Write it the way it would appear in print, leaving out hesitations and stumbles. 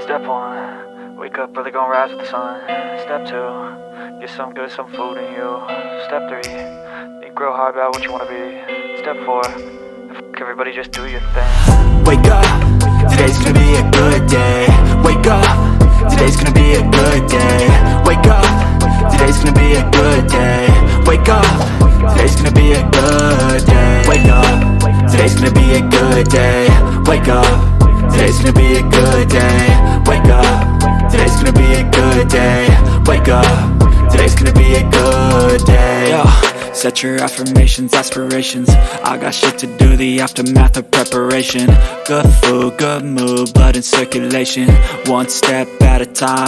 Step 1, wake up early, gonna rise with the sun. Step 2, get some good, some food in you. Step 3, think real hard about what you wanna be. Step 4, fuck everybody, just do your thing. Wake up, today's gonna be a good day. Wake up, today's gonna be a good day. Wake up, today's gonna be a good day. Wake up, today's gonna be a good day. Wake up, today's gonna be a good day. Wake up, today's gonna be a good day. Wake up, today's gonna be a good day. Wake up, today's gonna be a good day. Yo, set your affirmations, aspirations. I got shit to do, the aftermath of preparation. Good food, good mood, blood in circulation. One step at a time.